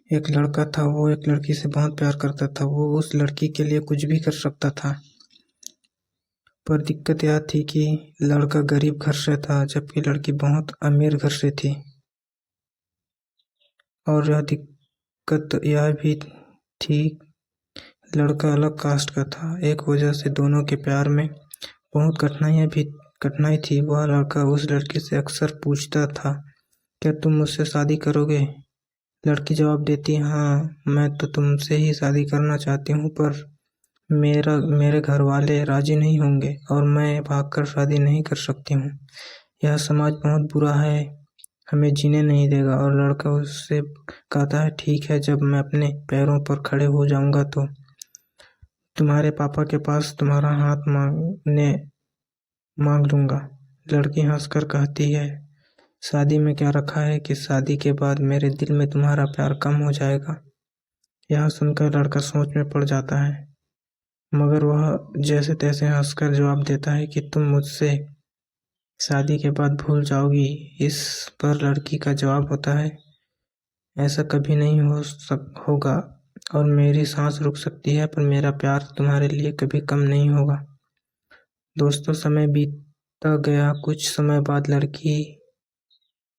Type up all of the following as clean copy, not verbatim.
एक लड़का था, वो एक लड़की से बहुत प्यार करता था। वो उस लड़की के लिए कुछ भी कर सकता था, पर दिक्कत यह थी कि लड़का गरीब घर से था जबकि लड़की बहुत अमीर घर से थी। और यह दिक्कत यह भी थी, लड़का अलग कास्ट का था। एक वजह से दोनों के प्यार में बहुत कठिनाई थी। वह लड़का उस लड़की से अक्सर पूछता था, क्या तुम मुझसे शादी करोगे? लड़की जवाब देती, हाँ, मैं तो तुमसे ही शादी करना चाहती हूँ, पर मेरे घर वाले राजी नहीं होंगे और मैं भागकर शादी नहीं कर सकती हूँ। यह समाज बहुत बुरा है, हमें जीने नहीं देगा। और लड़का उससे कहता है, ठीक है, जब मैं अपने पैरों पर खड़े हो जाऊंगा तो तुम्हारे पापा के पास तुम्हारा हाथ मांग लूंगा। लड़की हंसकर कहती है, शादी में क्या रखा है कि शादी के बाद मेरे दिल में तुम्हारा प्यार कम हो जाएगा। यह सुनकर लड़का सोच में पड़ जाता है, मगर वह जैसे तैसे हंसकर जवाब देता है कि तुम मुझसे शादी के बाद भूल जाओगी। इस पर लड़की का जवाब होता है, ऐसा कभी नहीं होगा, और मेरी सांस रुक सकती है, पर मेरा प्यार तुम्हारे लिए कभी कम नहीं होगा। दोस्तों, समय बीतता गया। कुछ समय बाद लड़की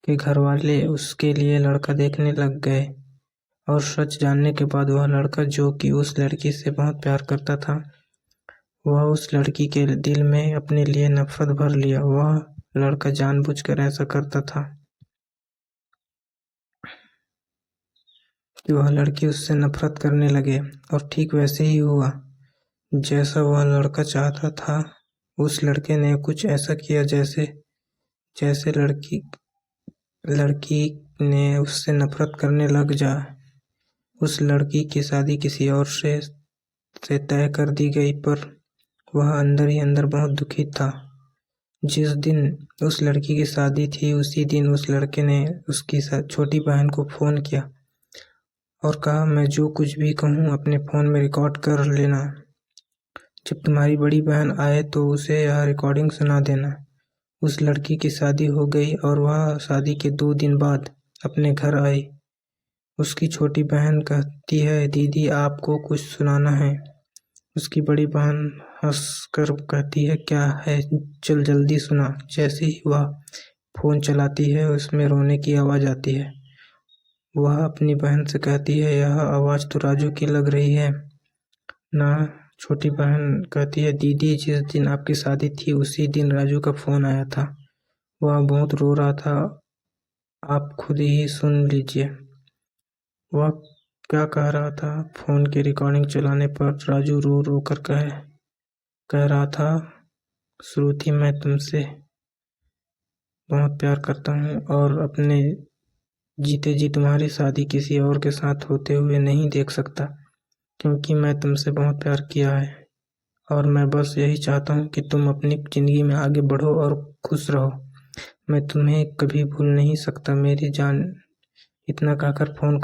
के घर वाले उसके लिए लड़का देखने लग गए, और सच जानने के बाद वह लड़का, जो कि उस लड़की से बहुत प्यार करता था, वह उस लड़की के दिल में अपने लिए नफरत भर लिया। वह लड़का जानबूझकर ऐसा करता था कि वह लड़की उससे नफरत करने लगे, और ठीक वैसे ही हुआ जैसा वह लड़का चाहता था। उस लड़के ने कुछ ऐसा किया जैसे जैसे लड़की ने उससे नफरत करने लग जा। उस लड़की की शादी किसी और से तय कर दी गई, पर वह अंदर ही अंदर बहुत दुखी था। जिस दिन उस लड़की की शादी थी, उसी दिन उस लड़के ने उसकी छोटी बहन को फोन किया और कहा, मैं जो कुछ भी कहूँ अपने फोन में रिकॉर्ड कर लेना। जब तुम्हारी बड़ी बहन आए तो उसे यह रिकॉर्डिंग सुना देना। उस लड़की की शादी हो गई और वह शादी के 2 दिन बाद अपने घर आई। उसकी छोटी बहन कहती है, दीदी, आपको कुछ सुनाना है। उसकी बड़ी बहन हंसकर कहती है, क्या है, चल जल्दी सुना। जैसे ही वह फोन चलाती है, उसमें रोने की आवाज़ आती है। वह अपनी बहन से कहती है, यह आवाज़ तो राजू की लग रही है ना। छोटी बहन कहती है, दीदी, जिस दिन आपकी शादी थी उसी दिन राजू का फोन आया था। वह बहुत रो रहा था, आप खुद ही सुन लीजिए। वह क्या कह रहा था? फोन की रिकॉर्डिंग चलाने पर राजू रो रो कर कह रहा था, श्रुति, मैं तुमसे बहुत प्यार करता हूँ और अपने जीते जी तुम्हारी शादी किसी और के साथ होते हुए नहीं देख सकता, क्योंकि मैं तुमसे बहुत प्यार किया है और मैं बस यही चाहता हूँ कि तुम अपनी ज़िंदगी में आगे बढ़ो और खुश रहो। मैं तुम्हें कभी भूल नहीं सकता मेरी जान। इतना कहकर फोन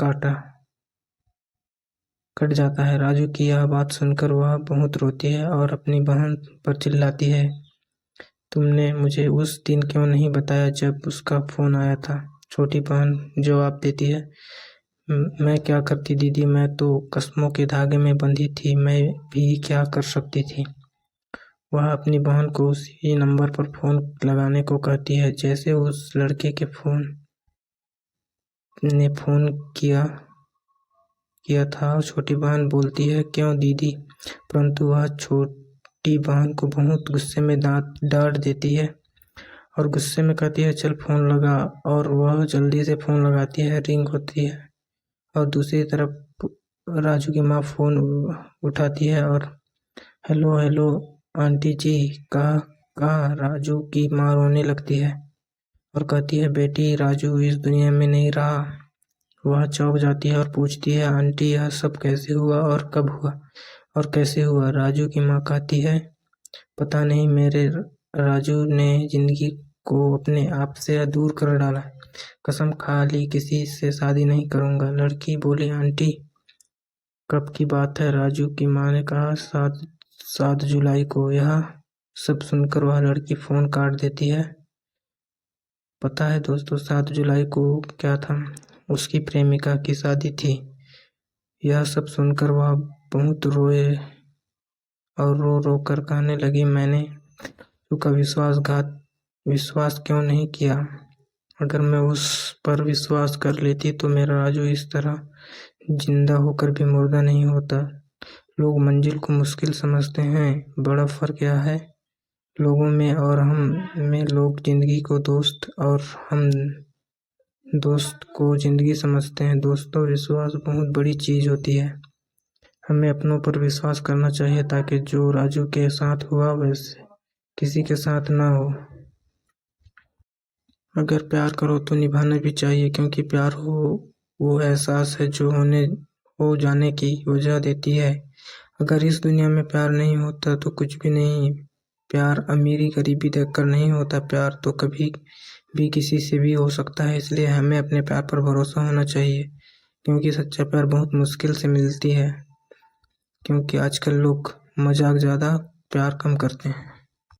कट जाता है। राजू की यह बात सुनकर वह बहुत रोती है और अपनी बहन पर चिल्लाती है, तुमने मुझे उस दिन क्यों नहीं बताया जब उसका फोन आया था? छोटी बहन जवाब देती है, मैं क्या करती दीदी, मैं तो कस्मों के धागे में बंधी थी, मैं भी क्या कर सकती थी। वह अपनी बहन को उसी नंबर पर फोन लगाने को कहती है जैसे उस लड़के के ने फोन किया था। छोटी बहन बोलती है, क्यों दीदी? परंतु वह छोटी बहन को बहुत गुस्से में डांट देती है और गुस्से में कहती है, चल फोन लगा। और वह जल्दी से फोन लगाती है। रिंग होती है और दूसरी तरफ राजू की माँ फोन उठाती है और हेलो हेलो आंटी जी, कहा। राजू की माँ रोने लगती है और कहती है, बेटी, राजू इस दुनिया में नहीं रहा। वह चौंक जाती है और पूछती है, आंटी, यह सब कैसे हुआ और कब हुआ और कैसे हुआ? राजू की माँ कहती है, पता नहीं, मेरे राजू ने जिंदगी को अपने आप से दूर कर डाला। कसम खा ली किसी से शादी नहीं करूंगा। लड़की बोली, आंटी, कब की बात है? राजू की माँ ने कहा, 7 जुलाई को। यह सब सुनकर वह लड़की फोन काट देती है। पता है दोस्तों, 7 जुलाई को क्या था? उसकी प्रेमिका की शादी थी। यह सब सुनकर वह बहुत रोए और रो रो कर कहने लगी, मैंने राजू का विश्वास क्यों नहीं किया। अगर मैं उस पर विश्वास कर लेती तो मेरा राजू इस तरह जिंदा होकर भी मुर्दा नहीं होता। लोग मंजिल को मुश्किल समझते हैं, बड़ा फर्क यह है लोगों में और हम में। लोग जिंदगी को दोस्त और हम दोस्त को जिंदगी समझते हैं। दोस्तों, विश्वास बहुत बड़ी चीज होती है। हमें अपनों पर विश्वास करना चाहिए ताकि जो राजू के साथ हुआ वैसे किसी के साथ ना हो। अगर प्यार करो तो निभाना भी चाहिए, क्योंकि प्यार वो एहसास है जो हो जाने की वजह देती है। अगर इस दुनिया में प्यार नहीं होता तो कुछ भी नहीं। प्यार अमीरी गरीबी देखकर नहीं होता, प्यार तो कभी भी किसी से भी हो सकता है। इसलिए हमें अपने प्यार पर भरोसा होना चाहिए, क्योंकि सच्चा प्यार बहुत मुश्किल से मिलती है। क्योंकि आजकल लोग मजाक ज़्यादा, प्यार कम करते हैं।